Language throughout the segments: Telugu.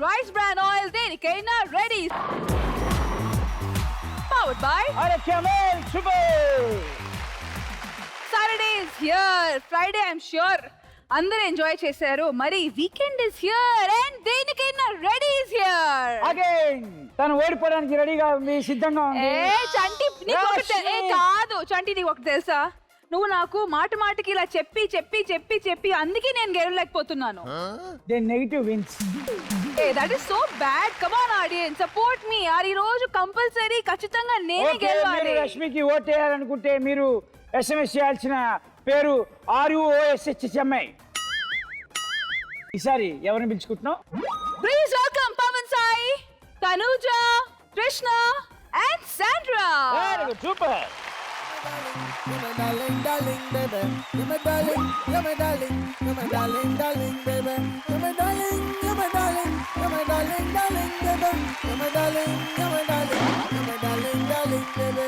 rice bran oil దేనికైనా ready. Powered by Camel Super. Saturday is here. Friday I'm sure అందరూ ఎంజాయ్ చేశారు. మరి వీకెండ్ ఇస్ హియర్ అండ్ దేనికైనా రెడీ ఇస్ హియర్. అగైన్ తను ఓడిపోవడానికి రెడీగా ఉంది, సిద్ధంగా ఉంది. చంటి నీకు ఒకటి కాదు చంటి, నీకు ఒకటి తెలుసా? నువ్వు నాకు మాట మాటకి ఇలా చెప్పి చెప్పి చెప్పి చెప్పి అందుకే నేను గెలవలేకపోతున్నాను. Then negative wins. That is so bad. Come on audience, support me. ఈ రోజు కంపల్సరీ ఖచ్చితంగా నేనే గెలవాలి. రష్మికి ఓట్ వేయాలనుకుంటే మీరు SMS చేయాల్సిన పేరు RUOSHMI. ఈసారి ఎవరిని పిలుచుకుంటున్నావు? Please welcome Pavan Sai, Tanuja, Krishna and Sandra. Super. You're my darling, darling, baby. You're my darling, you're my darling, you're my darling, darling, baby. You're my darling, you're my darling, you're my darling, darling, baby. You're my darling, you're my darling, you're my darling, darling, baby.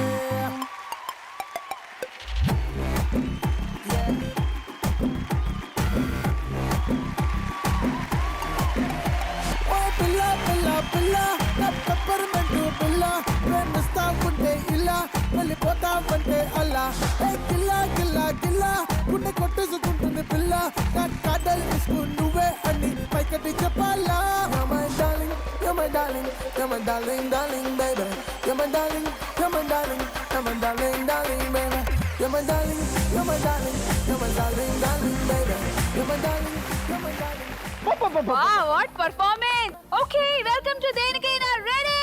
Pilla, pilla, pilla, na peppermint pilla. When the star kunte illa, వెళ్ళిపోతా అంటే అల్లా. Hey కిల్లా కిల్లా కిల్లా, గుండె కొట్టేసుకుంటుంది పిల్ల. నా కాడల్ ఇసుకు నువ్వే అని పైకటి చెప్పాలా. You're my darling, you're my darling, you're my darling, darling, baby. You're my darling, you're my darling, you're my darling, darling, baby. You're my darling, you're my darling, you're my darling, darling, baby. You're my darling, you're my darling. Wow, what performance! Okay, welcome to దేనికైనా ready.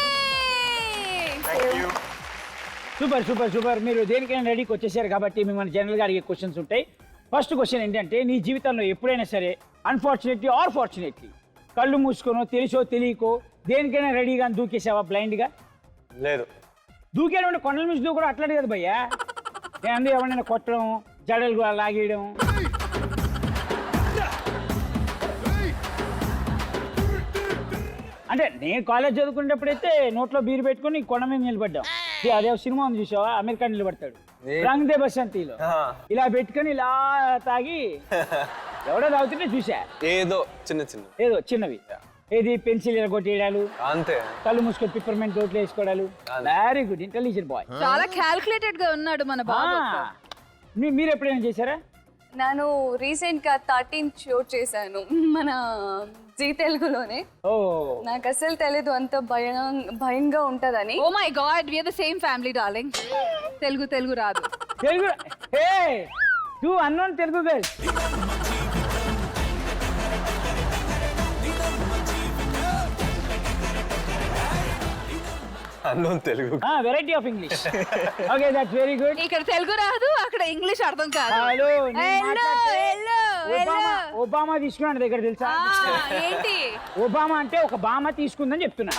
Thank you. Super super super. మీరు దేనికైనా రెడీకి వచ్చేసారు కాబట్టి మిమ్మల్ని జనరల్గా అడిగే క్వశ్చన్స్ ఉంటాయి. ఫస్ట్ క్వశ్చన్ ఏంటంటే, నీ జీవితంలో ఎప్పుడైనా సరే అన్ఫార్చునేట్లీ ఆర్ ఫార్చునేట్లీ కళ్ళు మూసుకోనో తెలుసో తెలియకో దేనికైనా రెడీగా దూకేసావా బ్లైండ్గా? లేదు. దూకేయడం కొండల మీద దూకడం అట్లాంటి కదా భయ్యా. నేను ఎవరైనా కొట్టడం, జడలు లాగేయడం. అంటే నేను కాలేజ్ చదువుకునేటప్పుడైతే నోట్లో బీరు పెట్టుకుని కొండ మీద నిలబడ్డాం. అదే సినిమా ఉంది చూసావా, అమెరికా నిలబడతాడు రంగ్ దే బసంతిలో, ఇలా పెట్టుకుని ఇలా తాగి ఎవడో తాగుతుంటే చూసా. ఏదో చిన్నవి ఏది పెన్సిల్ కొట్టేయడాలు, అంతే. కళ్ళు మూసుకొని పిప్పర్మెంట్ రోట్లు వేసుకోవడాలు. Very good, intelligent boy. చాలా క్యాల్కులేటెడ్ గా ఉన్నాడు మన బాబు. మీరు ఎప్పుడైనా చేశారా? నేను రీసెంట్ గా 13th షో చేశాను మన జీ తెలుగులోనే. నాకు అసలు తెలీదు అంత భయంగా ఉంటదని. Oh my god, we are the same family darling. Telugu రాదు. Telugu too unknown Telugu girls. Unknown Telugu. Variety of English. Okay, that's very good. ఇక్కడ తెలుగు రాదు, అక్కడ ఇంగ్లీష్ అర్థం కాదు. ఒబామా తీసుకున్నాడు దగ్గర తెలుసా? ఏంటి ఒబామా అంటే ఒక బామ తీసుకుందని చెప్తున్నా.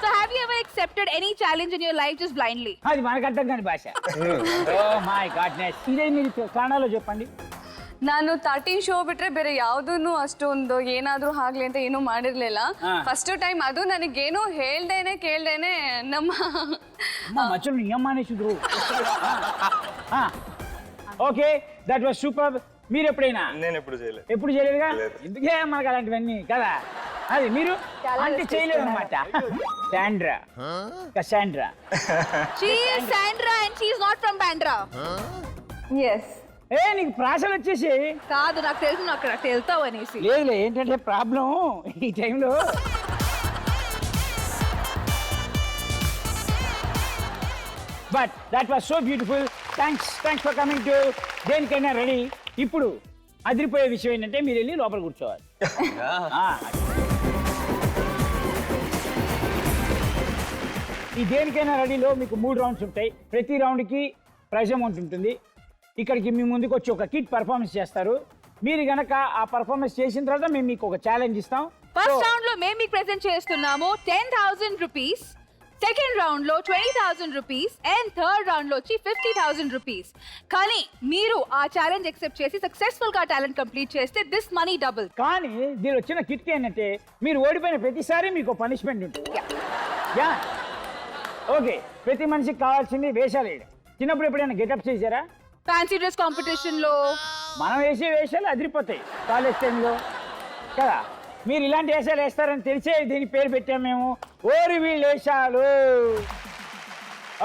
So have you ever accepted any challenge in your life just blindly? అది మనకు అర్థం కాని భాష. Oh my goodness. ఇదే మీరు కన్నడలో చెప్పండి. ನಾನು 13 ಶೋ ಬಿಟ್ರೆ ಬೇರೆ ಯಾವ್ದೂ ಅಷ್ಟೊಂದು ಏನಾದ್ರೂ ಆಗ್ಲಿ ಅಂತ ಏನೂ ಮಾಡಿರ್ಲಿಲ್ಲ. ಫಸ್ಟ್ ಟೈಮ್ ಅದು ನನಗೇನು ಹೇಳ್ದೇನೆ ಕೇಳ್ದೇನೆ ನಮ್ಮ మచ్చలు నియమానేసిದ್ರು. Okay, that was super. మీరు ఎప్పుడైనా? నేను ఎప్పుడు చేయలేదు. ఎప్పుడు చేయలేదుగా, ఎందుకే మనకు అలాంటివన్నీ కదా. అది మీరు అంటే చేయలేదు అనమాట. Sandra, Cassandra. She is Sandra and she is not from Bandra. yes నీకు ప్రాసలు వచ్చేసి కాదు, నాకు తెలుసు నువ్వు అక్కడ వెళ్తావు అనేసి. లేదులే, ఏంటంటే ప్రాబ్లం ఈ టైంలో. But that was so beautiful. Thanks for coming to దేనికైనా రెడీ. ఇప్పుడు అదిరిపోయే విషయం ఏంటంటే, మీరు వెళ్ళి లోపల కూర్చోవాలి. ఈ దేనికైనా రెడీలో మీకు 3 రౌండ్స్ ఉంటాయి. ప్రతి రౌండ్కి ప్రైజ్ అమౌంట్ ఉంటుంది. ఇక్కడికి మీ ముందుకు వచ్చి ఒక కిట్ పర్ఫార్మెన్స్ చేస్తారు. మీరు గనక ఆ పర్ఫార్మెన్స్ చేసిన తర్వాత మేము మీకు ఒక ఛాలెంజ్ ఇస్తాం. ఫస్ట్ రౌండ్ లో మేము మీకు ప్రెజెంట్ చేస్తున్నాము 10,000 రూపీస్, సెకండ్ రౌండ్ లో 20,000 రూపీస్ అండ్ థర్డ్ రౌండ్ లో వచ్చి 50,000 రూపీస్. కానీ మీరు ఆ ఛాలెంజ్ యాక్సెప్ట్ చేసి సక్సెస్ఫుల్ గా టాలెంట్ కంప్లీట్ చేస్తే దిస్ మనీ డబుల్. కానీ దీని వచ్చిన కిట్ ఏంటంటే, మీరు ఓడిపోయిన ప్రతిసారి మీకు పనిష్మెంట్ ఉంటుంది. యా ఓకే, ప్రతి మనిషికి కావాల్సింది వేషాలు వేయడం. చిన్నప్పుడు ఎప్పుడైనా గెటప్ చేశారా? ఫ్యాన్సీ డ్రెస్ కాంపిటీషన్ లో మనం వేసే వేషాలు అదిరిపోతాయి కాలేజ్ టైంలో కదా. మీరు ఇలాంటి వేషాలు వేస్తారని తెలిసే దీని పేరు పెట్టాము మేము, ఓరి వీళ్ళు వేషాలు.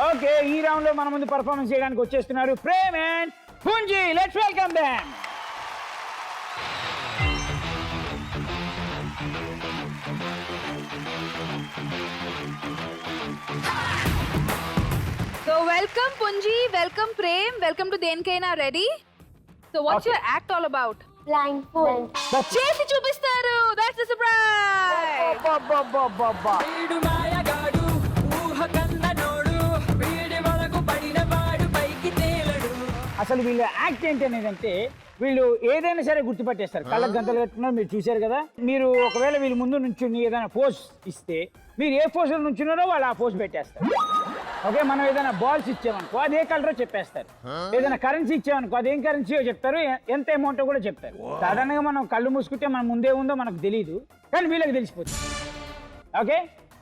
ఓకే, ఈ రౌండ్ లో మన ముందు పర్ఫార్మెన్స్ చేయడానికి వచ్చేస్తున్నారు Prem and Punji. Let's welcome them. So welcome Punji, welcome Prem, welcome to Denkaina. Ready? So what's Okay. your act all about? Blindfold. చేసి చూపిస్తారు. That's the surprise. అబ్బబ్బబ్బబ్బబ్బా. వీడు మాయగాడు ఊహ కన్ననోడు వీడి వరకు పడిన వాడు పైకి తేలడు. అసలు వీళ్ళ యాక్ట్ ఏంటి అనేది అంటే వీళ్ళు ఏదైనా సరే గుర్తుపట్టేస్తారు. కళ్ళకు గంటలు కట్టుకున్నారు, మీరు చూశారు కదా. మీరు ఒకవేళ వీళ్ళ ముందు నుంచుని ఏదైనా పోజ్ ఇస్తే మీరు ఏ పోజ్ నుంచున్నారో వాళ్ళు ఆ పోజ్ పెట్టేస్తారు. ఓకే, మనం ఏదైనా బాల్స్ ఇచ్చామనుకో అది ఏ కలరో చెప్పేస్తారు. ఏదైనా కరెన్సీ ఇచ్చామనుకో అది ఏం కరెన్సీయో చెప్తారు, ఎంత అమౌంటో కూడా చెప్తారు. సాధారణంగా మనం కళ్ళు మూసుకుంటే మన ముందే ఉందో మనకు తెలియదు, కానీ వీళ్ళకి తెలిసిపోతుంది. ఓకే,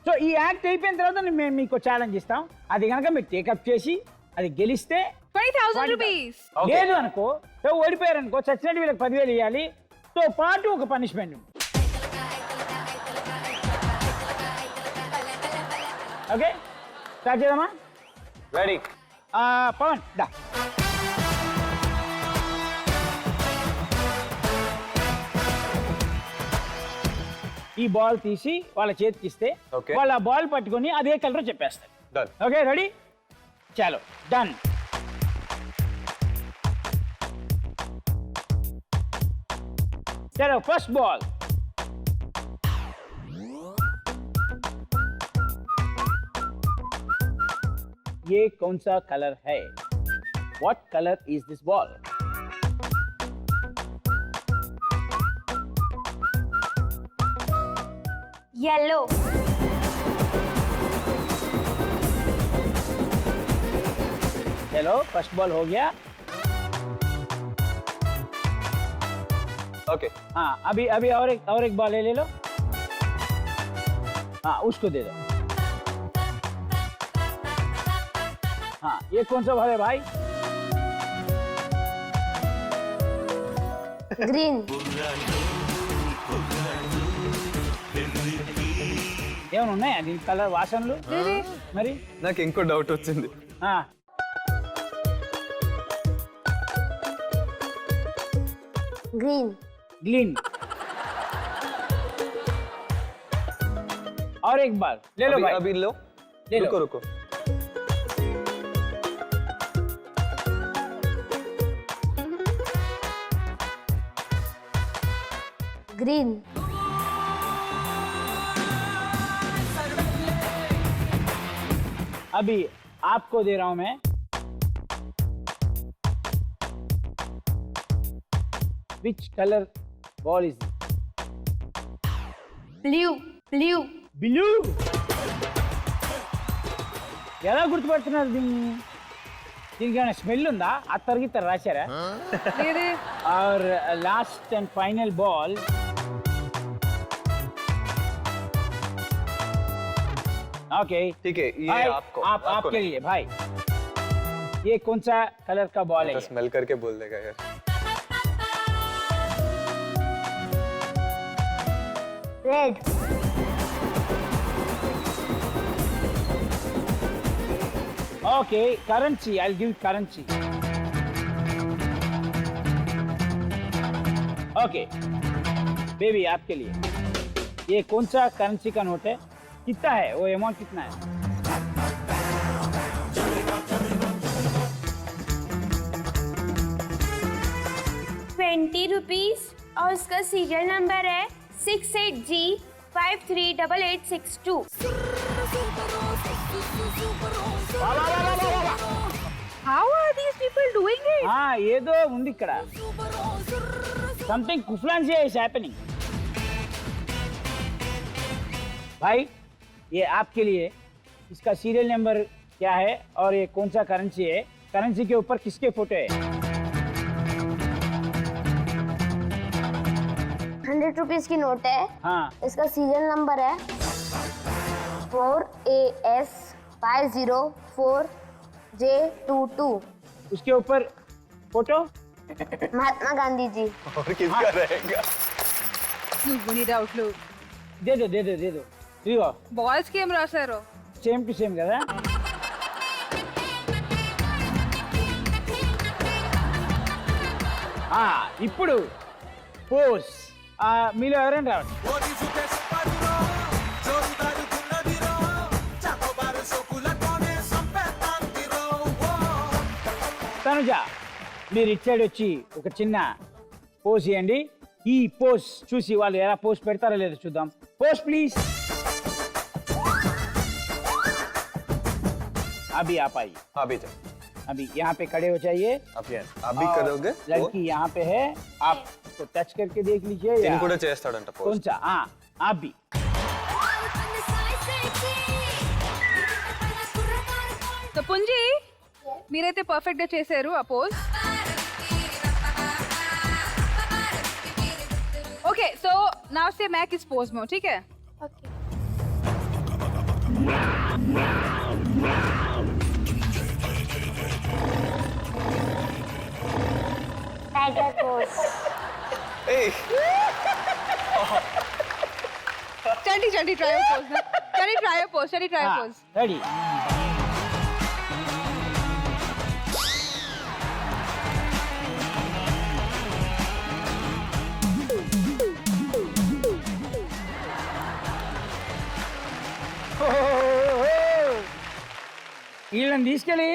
సో ఈ యాక్ట్ అయిపోయిన తర్వాత మేము మీకు ఛాలెంజ్ ఇస్తాం. అది కనుక మీరు టేకప్ చేసి అది గెలిస్తే 20,000 rupees. లేదు అనుకో, సో ఓడిపోయారు అనుకో, చచ్చినట్టు వీళ్ళకి 10,000 ఇవ్వాలి. తో పాటు ఒక పనిష్మెంట్ ఉంది. ఓకే, స్టార్ట్ చేద్దామా? రెడీ. పవన్ దా. ఈ బాల్ తీసి వాళ్ళ చేతికి ఇస్తే Okay. వాళ్ళు ఆ బాల్ పట్టుకొని అదే కలర్ చెప్పేస్తారు. డన్. Okay, ready? చలో డన్. चलो फर्स्ट बॉल. ये कौन सा कलर है? What color is this ball? Yellow. चलो फर्स्ट बॉल हो गया. ओके. हाँ, अभी अभी और एक बॉल ले लो. हाँ, उसको दे दो. हाँ, ये कौन सा बॉल है भाई? Green. ఏమైనా ఉన్నాయా దీని కలర్ వాసనలు? మరి నాకు ఇంకో డౌట్ వచ్చింది. Green. ग्रीन. और एक बार ले लो भाई. अभी लो. ले लो. रुको रुको. Green. अभी आपको दे रहा हूं मैं. Which color ball is it? Blue. Blue. Blue. ఎలా గుర్తుపడుతున్నారు దీన్ని? దీనికి ఏమైనా స్మెల్ ఉందా? అత్తరు గిత్తరు రాశారా? और last and final ball. Okay, ठीक है, ये आपको. आपके लिए भाई. ये कौन सा कलर का बॉल है? स्मेल करके बोल देगा यार. Red. Okay, currency. I'll give currency. Okay, baby आपके लिए. ये कौन सा करेंसी का नोट है? कितना है वो अमाउंट? कितना है? ₹20 और उसका सीरियल नंबर है 68G538862. How are these people doing it? हाँ, ఏదో ఉంది ఇక్కడ. Something Kuflansia is happening. भाई, ये आपके लिए. इसका सीरियल नंबर क्या है और ये कौन सा करेंसी है? करेंसी के ऊपर किसके फोटो है? ₹100 की नोट है. हाँ, इसका सीरियल नंबर है 4AS504J22. उसके ऊपर फोटो. महात्मा गांधी जी। और किसका रहेगा? నువ్వు నీ డౌట్లు దేదో దేదో దేదో ఇదిగో బాయ్స్ కి ఏం రాశారు? సేమ్ టు సేమ్ కదా. ఇప్పుడు పోస్ మీలో ఎవరైనా రావండి. తనుజ మీరు ఇటు సైడ్ వచ్చి ఒక చిన్న పోజ్ ఇవ్వండి. ఈ పోజ్ చూసి వాళ్ళు ఎలా పోజ్ పెడతారో లేదో చూద్దాం. Pose please. अभी आप आइए. अभी जाओ. अभी यहाँ पे खड़े हो जाइए. अभी और करोगे? लड़की यहाँ पे है, आप तो टच करके देख लीजिए. తిని या- కూడా చేస్తాడంట कौन పోస్ట్. सा? हाँ आप भी. సో పుంజి మీరైతే పర్ఫెక్ట్ గా చేశారు ఆ pose. Okay so now say मैं किस पोज में हूँ, ठीक है? ओके। Tiger pose. ए चंडी चंडी ट्राई पोज ना. चंडी ट्राई पोज, चंडी ट्राई हाँ पोज. रेडी. వీళ్ళని తీసుకెళ్ళి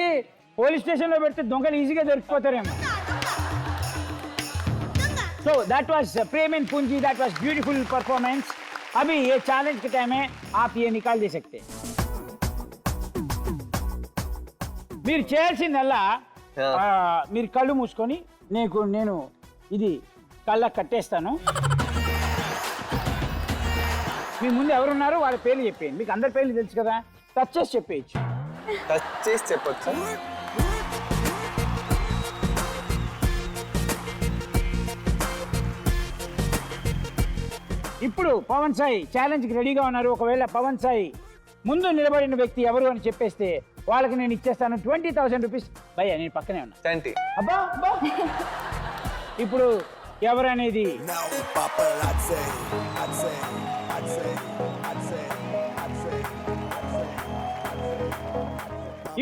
పోలీస్ స్టేషన్లో పెడితే దొంగలు ఈజీగా దొరికిపోతారేమో. So that was Prem and Punji, that was beautiful performance. अभी ये चैलेंज के टाइम है, आप ये निकाल दे सकते हैं. మీరు చేయాల్సిందల్లా మీరు కళ్ళు మూసుకొని నేను ఇది కళ్ళకు కట్టేస్తాను. మీ ముందు ఎవరున్నారో వాళ్ళ పేర్లు చెప్పేయండి. మీకు అందరి పేర్లు తెలుసు కదా, టచ్ చేసి చెప్పేయచ్చు. టచ్ చేసి చెప్పొచ్చు. ఇప్పుడు పవన్ సాయి ఛాలెంజ్కి రెడీగా ఉన్నారు. ఒకవేళ పవన్ సాయి ముందు నిలబడిన వ్యక్తి ఎవరు అని చెప్పేస్తే వాళ్ళకి నేను ఇచ్చేస్తాను 20,000 రూపీస్. భయ్యా నేను పక్కనే ఉన్నా. 20. అబ్బా అబ్బా. ఇప్పుడు ఎవరనేది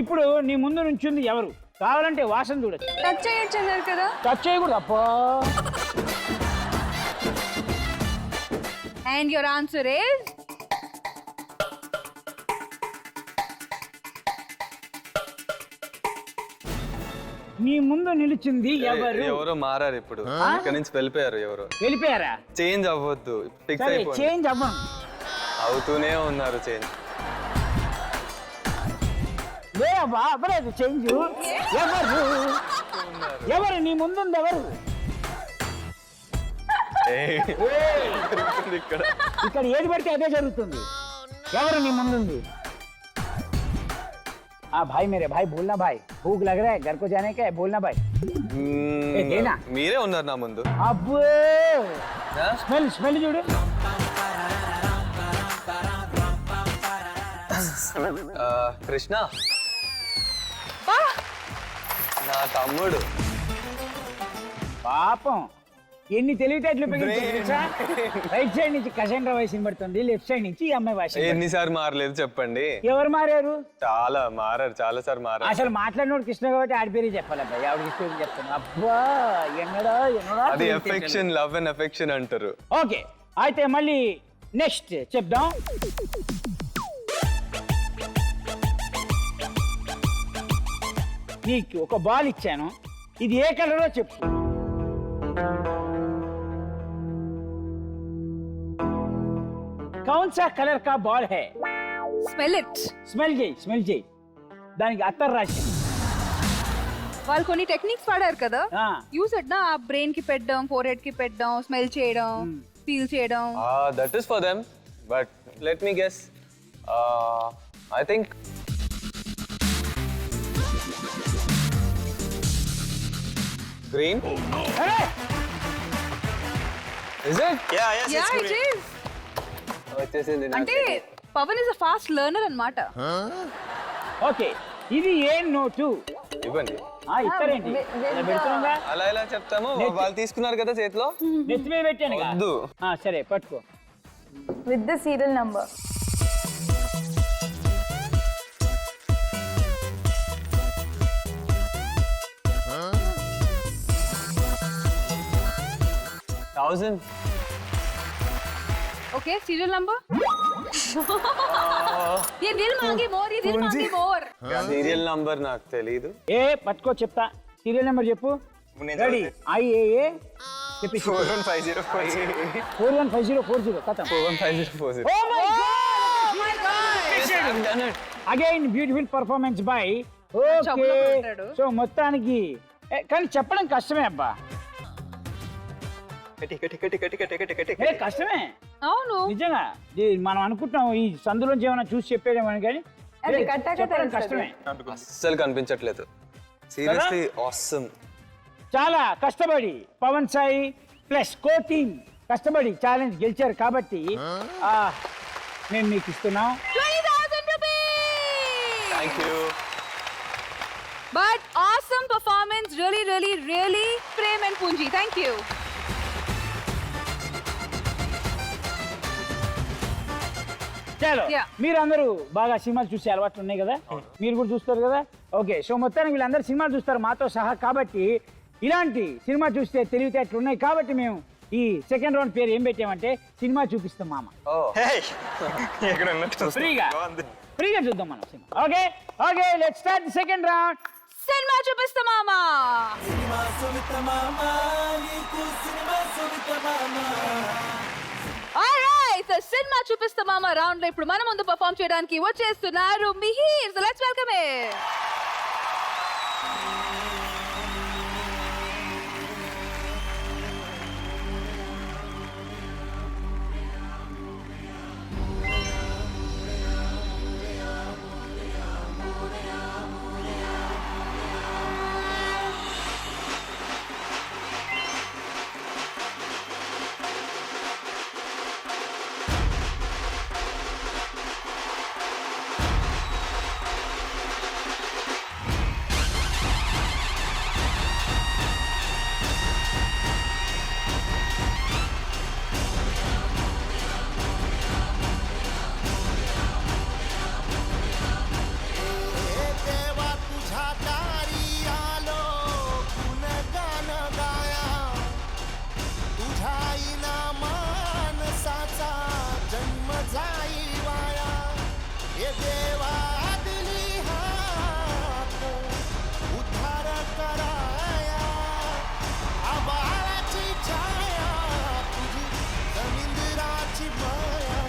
ఇప్పుడు నీ ముందు నుంచింది ఎవరు? కావాలంటే వాసన చూడొచ్చు. టచ్ చేయొచ్చు అన్నారు కదా. టచ్ చేయకూడదు. అప్పా And your answer is నీ ముందు నిలిచింది ఎవరు? ఎవరో మారారు ఇప్పుడు. ఇక్కడ నుంచి వెళ్ళిపోయారు ఎవరో. వెళ్ళిపోయారా? చేంజ్ అవ్వద్దు. ఫిక్స్ సరే అయిపోయింది. చేంజ్ అవ్వను. అవుతూనే ఉన్నారు చేంజ్. లేవా అవ్వలేదు చేంజ్. ఎవరు నీ ముందుంది ఎవరు? ఇక్కడ ఇక్కడ ఏది పడితే అదే జరుగుతుంది. ఎవరు నీ ముందుంది? भाई मेरे भाई बोलना भाई, भूख लग रहा है, घर को जाने का है, बोलना भाई. देना. మీరే ఉన్నారు నా ముందు. అబ్బో స్మెల్ స్మెల్ చూడు. కృష్ణ నా తమ్ముడు. పాపం ఎన్ని తెలివితేటలు తెలుసా. రైట్ సైడ్ నుంచి కసండ్రా వాయిస్ వినబడుతుంది, లెఫ్ట్ సైడ్ నుంచి ఈ అమ్మాయి వాయిస్. ఎన్నిసార్లు మారలేదు చెప్పండి. ఎవరు మారారు? చాలా మారారు, చాలా సార్లు మారారు. అసలు మాట్లాడినోడు కృష్ణ కాబట్టి ఆడి పేరు చెప్పాలి అబ్బాయి. ఆవిడ పేరు చెప్తాను. అబ్బా ఎన్నడా ఎన్నడా. అది ఎఫెక్షన్, లవ్ అండ్ ఎఫెక్షన్ అంటారు. ఓకే అయితే మళ్ళీ నెక్స్ట్ చెప్దాం. నీకు ఒక బాల్ ఇచ్చాను, ఇది ఏ కలరో చెప్పు. कौन सा कलर का बॉल है? Smell it. స్మెల్ చేయి. దానికి అత్తర్ రాసి. వాళ్ళు కొన్ని టెక్నిక్స్ వాడారు కదా, ఆ. యూస్ ఇట్ నా. ఆ బ్రెయిన్ కి పెట్టడం, ఫోర్ హెడ్ కి పెట్టడం, స్మెల్ చేయడం, ఫీల్ చేయడం. That is for them, but let me guess. I think green. Is it? Yeah it is. వచ్చేసింది నాకు. అంటే Pavan is a fast learner అన్నమాట. ఓకే ఇది ఏం నోటు ఇవ్వండి. ఇస్తారేంటి ఇలా పెడుతున్నాగా అలా ఎలా చెప్తాము, వాళ్ళు తీసుకున్నారు కదా చేతిలో. నెత్తి మీద పెట్టాను వద్దు. సరే పట్టుకో. With the serial number. $1000. Okay serial number ये दिल मांगे मोर సీరియల్ నంబర్ నాకు తెలీదు. ఏ పట్టుకో చెప్తా. సీరియల్ నెంబర్ చెప్పు. రెడీ IAA చెప్పి 415040 కథం. 415040. Oh my god! Again beautiful performance by. Okay so మొత్తానికి కానీ చెప్పడం కష్టమే అబ్బా. కష్టమే అవును నిజంగా. మనం అనుకుంటున్నాం ఈ సందులోంచి ఏమైనా చూసి చెప్పేదేమని కానీ చెప్పడం కష్టమే. అస్సలు కనిపించట్లేదు. Seriously awesome. చాలా కష్టపడి Pavan Sai plus co team కష్టపడి ఛాలెంజ్ గెలిచారు కాబట్టి మేము మీకు ఇస్తున్నాం 20,000 rupees. Thank you. But awesome performance, really, Prem and Punji. Thank you. చలో Yeah. మీరందరూ బాగా సినిమాలు చూసే అలవాట్లు ఉన్నాయి కదా, మీరు కూడా చూస్తారు కదా. ఓకే సో మొత్తానికి వీళ్ళందరూ సినిమాలు చూస్తారు మాతో సహా కాబట్టి ఇలాంటి సినిమా చూస్తే తెలివితేటలు ఉన్నాయి కాబట్టి మేము ఈ సెకండ్ రౌండ్ పేరు ఏం పెట్టామంటే సినిమా చూపిస్తాం మామ. ఫ్రీగా చూద్దాం మనం cinema. Okay let's start the second round. Cinema చూపిస్తా మామా. Alright, so సినిమా చూపిస్తా మామా రౌండ్ లో ఇప్పుడు మన ముందు పర్ఫామ్ చేయడానికి వచ్చేస్తున్నారు Mihir. So let's welcome him. देवा तुझा दारी आलो गुणगान गाया तुझा इना मानसाचा जन्म जाई वाया हे देवा दिली हात उद्धार कराया आबाळाची छाया तुझी जमिंदराची माया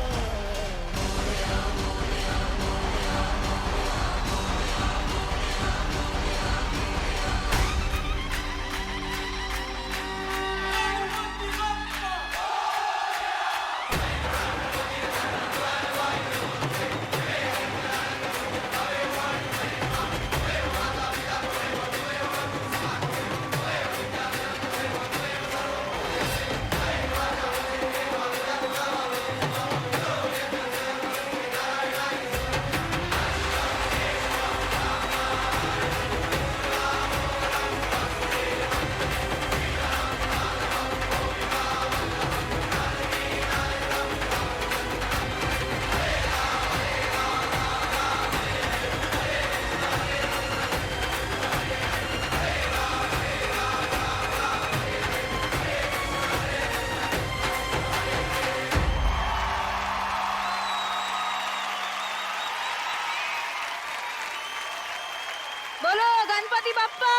बोलो गणपति बप्पा.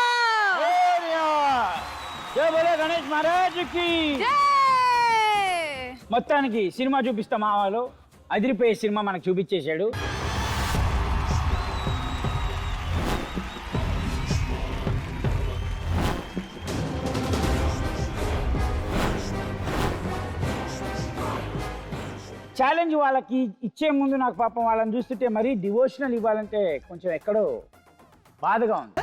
జై బోలో గణేష్ మహారాజ్ కి. జై. మొత్తానికి సినిమా చూపిస్తాం మావాలో అదిరిపోయే సినిమా మనకు చూపించేశాడు. ఛాలెంజ్ వాళ్ళకి ఇచ్చే ముందు నాకు పాపం వాళ్ళని చూస్తుంటే మరీ డివోషనల్ ఇవ్వాలంటే కొంచెం ఎక్కడో బాధగా ఉంది.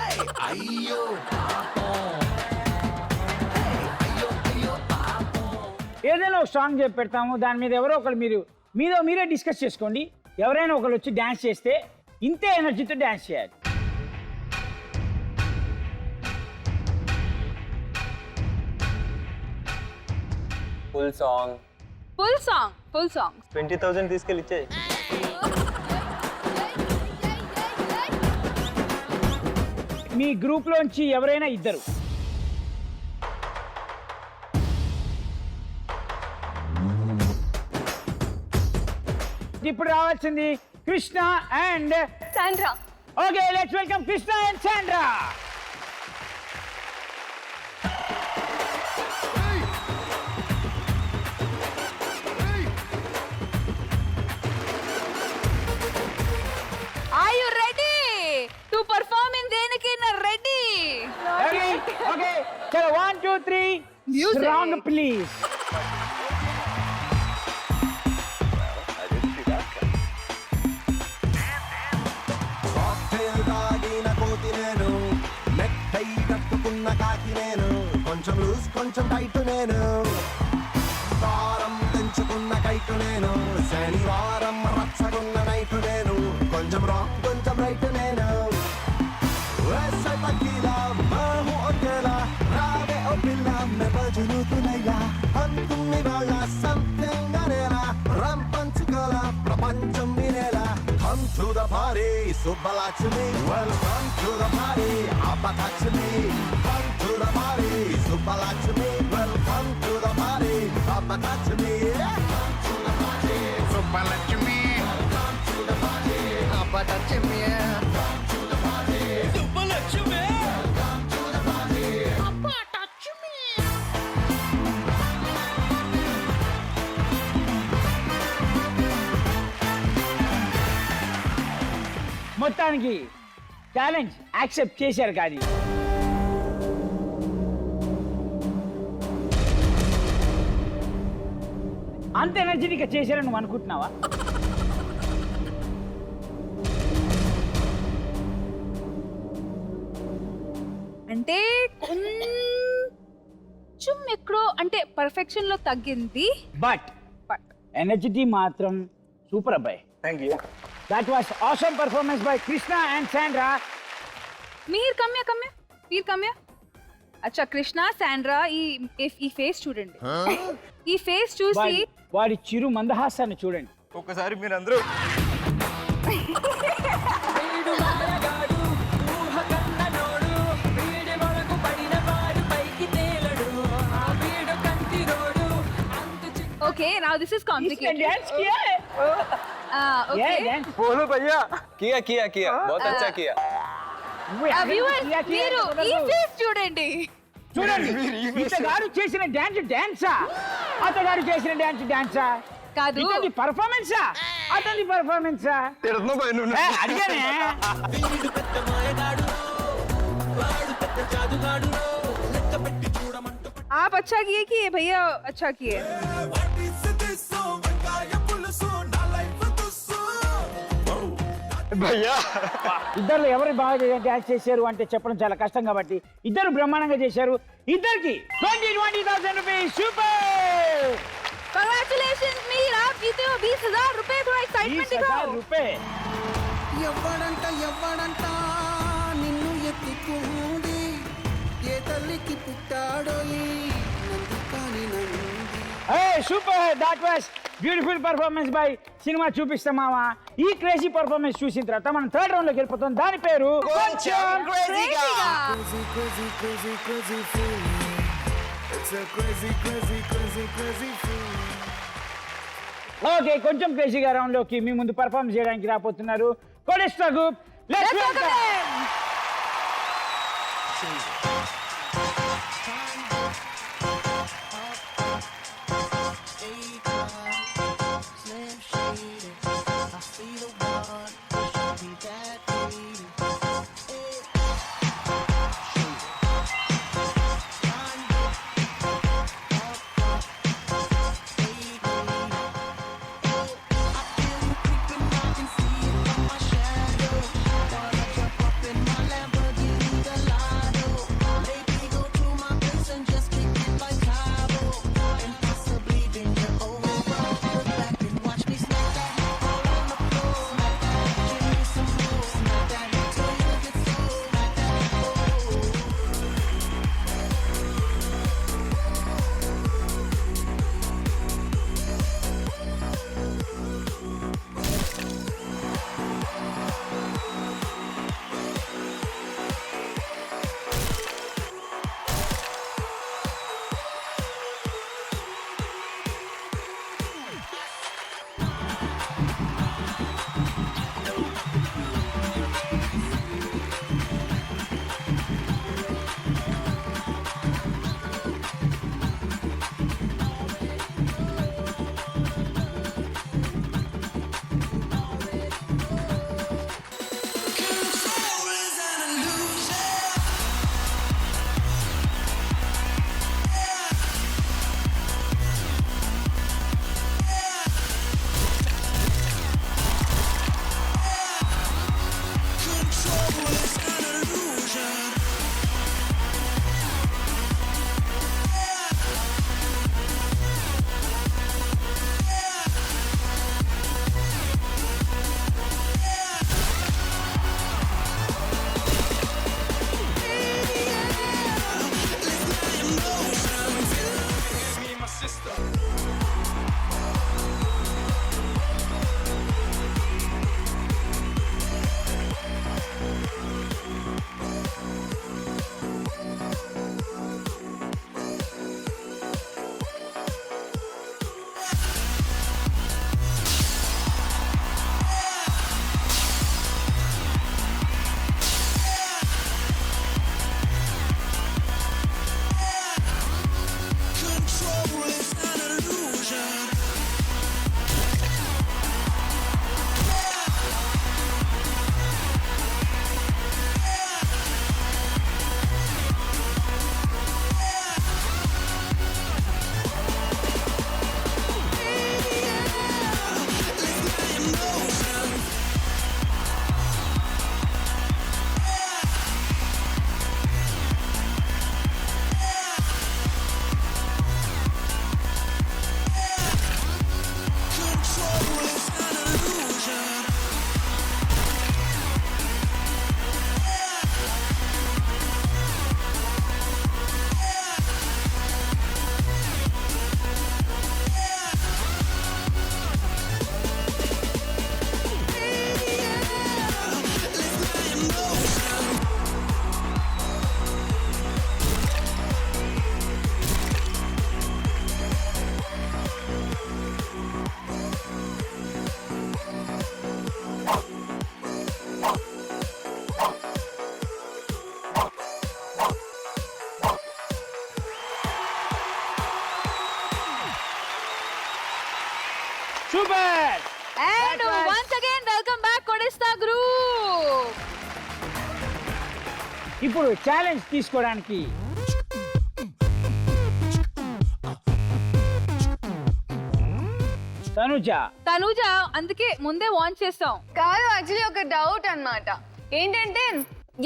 ఏదైనా ఒక సాంగ్ చెప్పి పెడతాము, దాని మీద ఎవరో ఒకరు మీరే డిస్కస్ చేసుకోండి. ఎవరైనా ఒకరు వచ్చి డ్యాన్స్ చేస్తే ఇంతే ఎనర్జీతో డ్యాన్స్ చేయాలి. full song. ఫుల్ సాంగ్ 20,000 తీసుకెళ్ళి ఇచ్చేయి. మీ గ్రూప్ లోంచి ఎవరైనా ఇద్దరు ఇప్పుడు రావాల్సింది Krishna and Sandra. Okay let's welcome Krishna and Sandra. Are you ready to perform in దేనికైనా రెడీ? ఓకే చలో 1 2 3 Music. Strong please. కాక్టైల్ తాగిన కోతి నేను, నెక్టై కట్టుకున్న కాకి నేను, కొంచెం లూజ్ కొంచెం టైట్ నేను, దారం తెంచుకున్న కైటు నేను, శనివారం రచ్చగున్న నైట్ నేను, కొంచెం రాంగ్ కొంచెం రైట్ నేను, వేసే తగ్గిలా బాహు ఒకేలా, రావే ఓ పిల్ల మెబజును తులైలా, అంతుంది వాళ్ళ సంథింగ్ అనేలా, రంపంచుకోలా ప్రపంచం వినేలా. Come to the party, Subbalaxmi. Welcome to the party, Abataxmi. Come to the party, Subbalaxmi. Welcome to the party, Abataxmi. Come to the party, Subbalaxmi. Welcome to the party, Abataxmi. Come to the party, Subbalaxmi. Welcome to the party, Abataxmi. మొత్తానికి ఛాలెంజ్ యాక్సెప్ట్ చేశారు కాదు. అంత ఎనర్జెటిక్గా చేశారని నువ్వు అనుకుంటున్నావా? అంటే కొంచెం ఎక్కడో అంటే పర్ఫెక్షన్ లో తగ్గింది. బట్ బట్ ఎనర్జిటీ మాత్రం సూపర్ అబ్బాయి. Thank you. That was awesome performance by Krishna and Sandra. మీరు కమ్యా అచ్చా కృష్ణ సాండ్రా ఈ ఫేస్ చూడండి. ఈ ఫేస్ చూసి వాడి చిరు మందహాసాన్ని చూడండి. ఒక్కసారి మీరందరూ వీడు మాయగాడు ఊహ కన్ననోడు వీడి వరకు పడిన వాడు పైకి తేలడు ఆ వీడు కంటిరోడు అంతు okay now this is complicated. Dance किया है? Okay Yeah, dance. बोलो भैया. किया बहुत अच्छा किया. వ్యూవర్స్ किया, किया, మీరు ఈ जबरदस्त. ఫేస్ చూడండి. చూడండి ఇతగాడు చేసిన డాన్సా అతగాడు చేసిన డాన్సా కాదు ఇతని పర్ఫార్మెన్సా అతని పర్ఫార్మెన్సా తిడుతున్నా భయ నువ్వు. అడిగానే. आप अच्छा किए कि ये भैया अच्छा किए? భయ్యా ఇద్దరు ఎవరు బాగా డాన్స్ చేశారు అంటే చెప్పడం చాలా కష్టం కాబట్టి ఇద్దరు బ్రహ్మాండంగా చేశారు. ఇద్దరికి 20,000 రూపీస్. సూపర్. Congratulations मीर, आप जीते हो 20,000 रुपए. थोड़ा एक्साइटमेंट 20,000 दिखाओ. రూపాయ. ఎవ్వడంట నిన్ను ఎత్తుకుంది, ఏ తల్లికి పుట్టాడో ఈ నంది కాని Nandi. Super. That was beautiful performance by cinema చూపిస్తాం మావా. ఈ క్రేజీ పర్ఫార్మెన్స్ చూసిన తర్వాత మనం థర్డ్ రౌండ్ లోకి వెళ్ళిపోతాం. దాని పేరు కొంచెం Crazy-గా. Crazy, crazy, crazy, crazy feeling. It's a crazy, crazy, crazy, crazy feeling. Okay కొంచెం క్రేజీగా రౌండ్ లోకి మీ ముందు పర్ఫార్మ్ చేయడానికి రాబోతున్నారు కొలెస్ట్రా group. Let's let's welcome welcome. them. ఇప్పుడు ఛాలెంజ్ తీసుకోవడానికి తనుజ అందుకే ముందే వార్న్ చేస్తాం. కాదు, యాక్చువల్లీ ఒక డౌట్ అన్నమాట. ఏంటంటే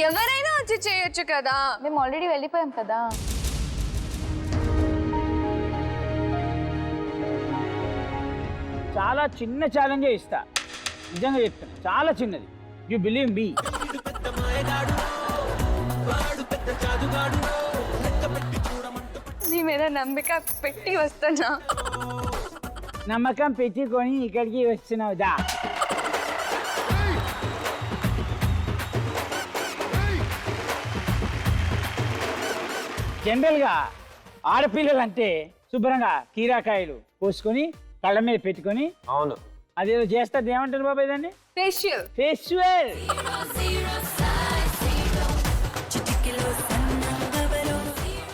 ఎవరైనా వచ్చి చేయొచ్చు కదా, మేము ఆల్రెడీ వెళ్ళిపోయాం కదా. చాలా చిన్న ఛాలెంజే ఇస్తా, నిజంగా చెప్తాను, చాలా చిన్నది. You believe me. నీ మీద నమ్మిక పెట్టి వస్తున్నా. నమ్మకం పెట్టుకొని ఇక్కడికి వస్తున్నావు దా. జనరల్గా ఆడపిల్లలంటే శుభ్రంగా కీరాకాయలు పోసుకొని కళ్ళ మీద పెట్టుకొని అవును, అదేదో చేస్తారు, ఏమంటారు బాబాయ్ దాన్ని? ఫేషియల్. ఫేషియల్.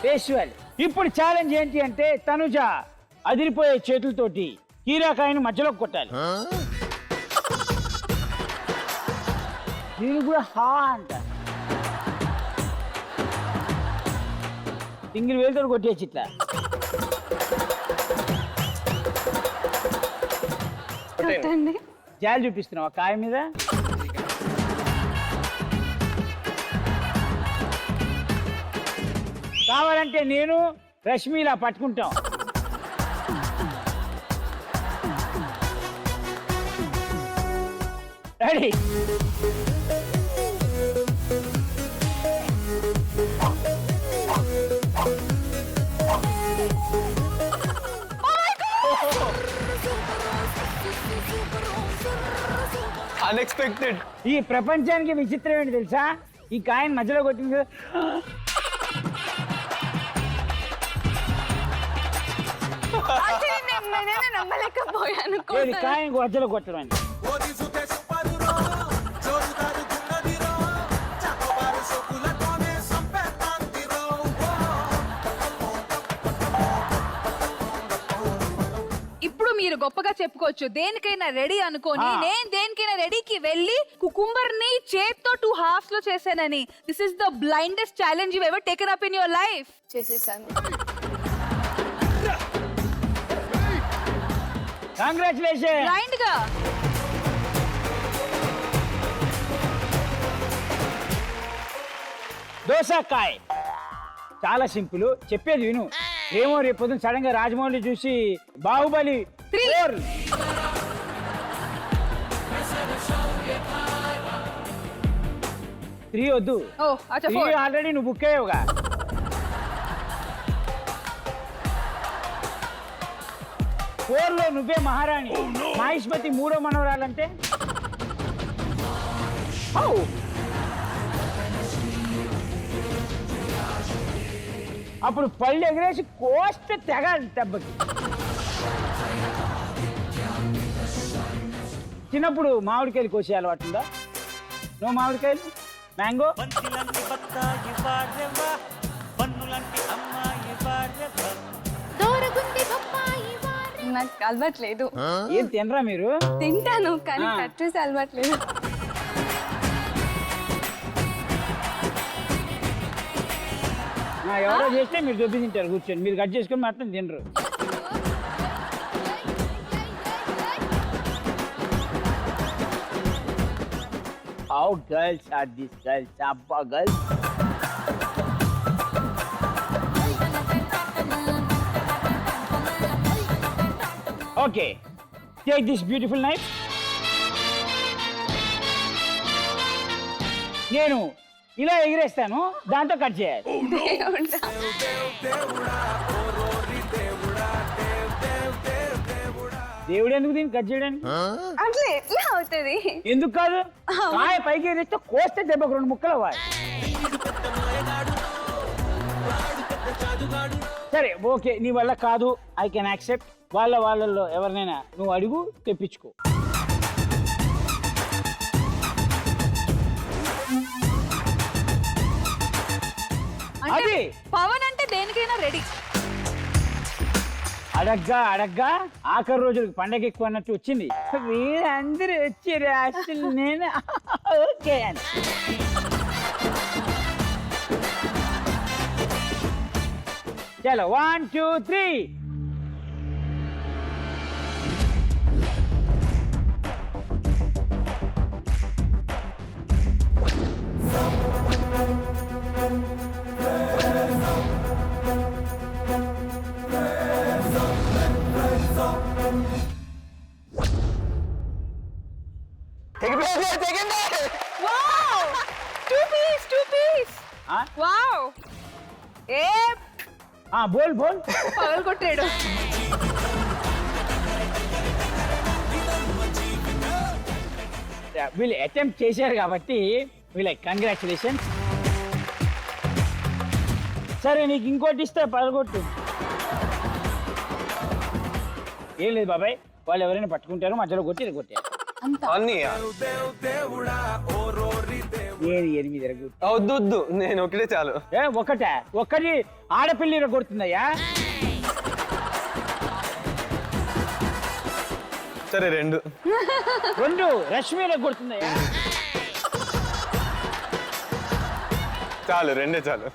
ఫేషియల్. ఇప్పుడు ఛాలెంజ్ ఏంటి అంటే తనుజ అదిరిపోయే చేతులతోటి కీరాకాయను మధ్యలో కొట్టాలి. దీని కూడా హా అంట. సింగిల్ వేలుతో కొట్టేసి ఇట్లా. కొట్టండి. జాలి చూపిస్తున్నావు ఆ కాయ మీద. కావాలంటే నేను రష్మిలా పట్టుకుంటాం. రెడీ? అన్ఎక్స్పెక్టెడ్. ఈ ప్రపంచానికి విచిత్రం ఏంటి తెలుసా? ఈ కాయని మధ్యలో కొట్టింది కదా. Actually, నేనే నమ్మలేకపోయాను. ఏది కాయని మధ్యలో కొట్టడం అని. ఇప్పుడు మీరు గొప్పగా చెప్పుకోవచ్చు, దేనికైనా రెడీ అనుకోని. నేను దేనికైనా రెడీకి వెళ్ళి కుకుంబర్ ని చేత్తో 2 halves లో చేశానని. This is the blindest challenge you ever taken up in your life. చేసేసాను. కంగ్రాచులేషన్. బ్లైండ్ గా. దోసకాయ చాలా సింపుల్, చెప్పేది విను. ఏమో రేపు పొద్దున సడన్ గా రాజమౌళి చూసి బాహుబలి 4 3 వద్దు. ఓ అచ్చా 3 ఆల్రెడీ నువ్వు బుక్ అయ్యావుగా. ఫోర్లో నువ్వే మహారాణి. మహేష్మతి 3వ మనవరాలంటే అప్పుడు పళ్ళు ఎగిరేసి కోస్తే తెగాలి దెబ్బకి. చిన్నప్పుడు మామిడికాయలు కోసే అలవాటు ఉందా? నువ్వు మామిడికాయలు మ్యాంగో నాకు అలవాట్లేదు. ఏం తినరా మీరు? తింటాను కానీ కట్ చేసి అలవాట్లేదు. ఎవరో చేస్తే మీరు దొబ్బి తింటారు కూర్చొని, మీరు కట్ చేసుకొని మాత్రం తినరు. How girls are these girls? Abba girls. Okay, take this beautiful knife. నేను ఇలా ఎగిరేస్తాను, దాంతో కట్ చేయాలి. దేవుడా. దేవుడు ఎందుకు దీన్ని కట్ చేయడానికి? అట్లా ఎట్లా అవుతుంది? ఎందుకు కాదు? కాయ పైకి ఎగిరిస్తే కోస్తే దెబ్బకు 2 ముక్కలు అవ్వాలి. సరే ఓకే, నీ వల్ల కాదు, ఐ కెన్ యాక్సెప్ట్. వాళ్ళల్లో ఎవరినైనా నువ్వు అడుగు, తెప్పించుకో. అది పవన్ అంటే దేనికైనా రెడీ. అడగ్గా ఆఖరి రోజులకు పండగ ఎక్కువ అన్నట్టు వచ్చింది. వీరందరూ వచ్చారు, అసలు నేను ఓకే అని. చలో 1 2 3. వావ్ 2 పీస్ వావ్ ఏ బోల్ బోల్. పగలు కొట్టాడు. వీళ్ళు అటెంప్ట్ చేశారు కాబట్టి వీళ్ళకి కంగ్రాచులేషన్స్. సరే నీకు ఇంకోటి ఇస్తే పగలగొట్టు. ఏం లేదు బాబాయ్, వాళ్ళు ఎవరైనా పట్టుకుంటారు, మధ్యలో కొట్టి కొట్టారు. అన్నీ ఏది 8 ఎరగొట్టు. వద్దు నేను ఒకటే చాలు. ఒక్కటి ఆడపిల్లి కొడుతుందయ్యా. సరే 2 రష్మి కొడుతుందయ్యా. చాలు 2 చాలు.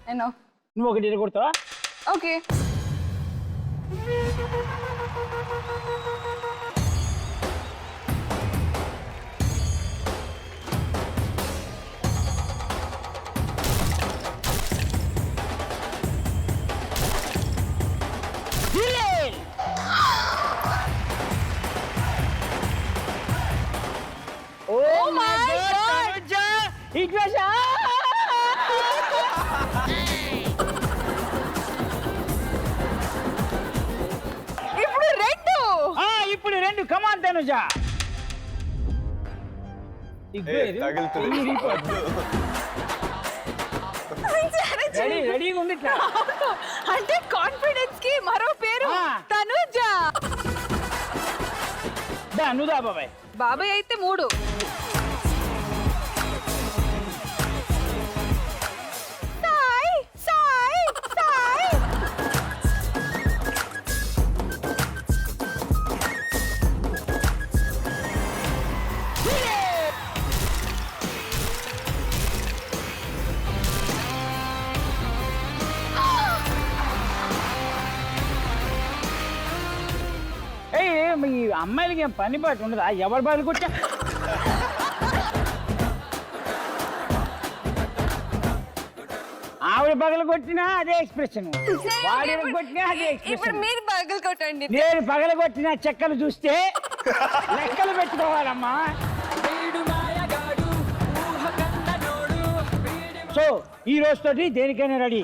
నేను నువ్వు ఒకటి కొడతావా? Okay. Oh my God! It was ఇప్పుడు 2. కమాన్ తనుజ. తగులుతుంది. రెడీగా ఉంది. అంటే కాన్ఫిడెన్స్ కి మరో పేరు తనుజ. నుదా బాబాయ్. బాబాయ్ అయితే 3. సాయ్ సాయ్ సాయ్. మీ అమ్మాయిలకి ఏం పని పాటు ఉండదా? ఎవరు బాగా కొట్టా? ఆవిడ పగలు కొట్టినా అదే ఎక్స్ప్రెషన్, వాడి కొట్టినా అదే ఇప్పుడు ఎక్స్ప్రెషన్. మీరు పగలు కొట్టండి. నేను పగల కొట్టిన చెక్కలు చూస్తే లెక్కలు పెట్టుకోవాలమ్మా. వీడు మాయగాడు ఊహ కన్ననోడు వీడి సో ఈ రోజుతోటి దేనికైనా రెడీ.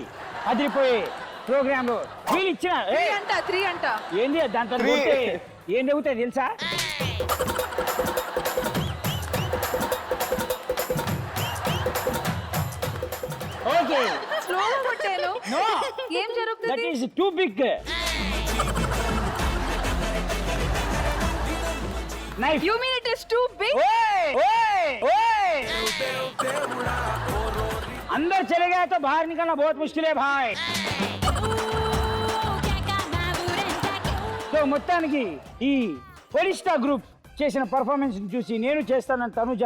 అదిరిపోయే ప్రోగ్రామ్ వీళ్ళు ఇచ్చిన 3 అంట. ఏంది దాంతో కొడితే ఏం జరుగుతాయి తెలుసా? ఓకే, స్లోగా కొట్టాను. నో ఏం దట్ జరుగుతుంది? Is too big knife. You mean it is too big? अंदर चले गए तो बाहर निकलना बहुत मुश्किल है भाई. సో మొత్తానికి ఈ ఒరిస్టా గ్రూప్ చేసిన పర్ఫార్మెన్స్ చూసి నేను చేస్తానని తనుజ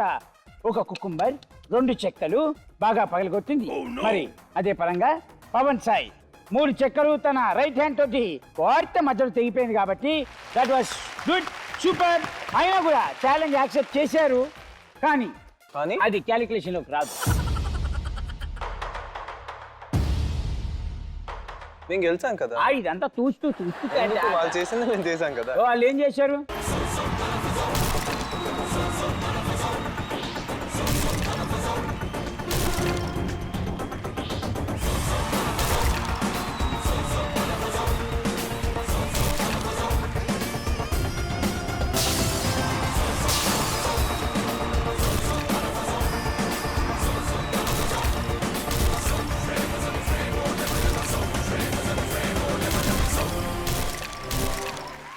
ఒక కుకుంబర్ 2 చెక్కలు బాగా పగలగొట్టింది. మరి అదే పరంగా పవన్ సాయి 3 చెక్కలు తన రైట్ హ్యాండ్ తోటి వాడితే మధ్యలో తెగిపోయింది కాబట్టి దట్ వాస్ గుడ్, సూపర్. అయినా కూడా ఛాలెంజ్ యాక్సెప్ట్ చేశారు, కానీ అది క్యాలిక్యులేషన్ లోకి రాదు. నేను గెలిచాం కదా. ఇదంతా చూస్తూ వాళ్ళు చేసింది నేను చేశాం కదా. వాళ్ళు ఏం చేశారు?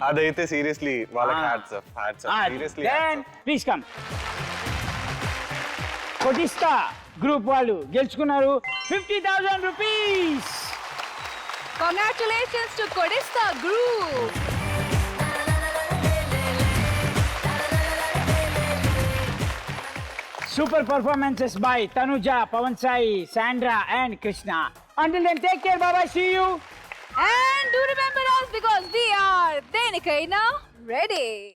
అదైతే సీరియస్లీ వాళ్ళకి hats off seriously. Please come. Kodista group వాళ్ళు గెలుచుకున్నారు 50,000 rupees. Congratulations to Kodista Group. Super performances by Tanuja, Pawan Sai, Sandra and Krishna. Until then, take care. Bye bye. See you. And do remember us because we are Denikaina ready.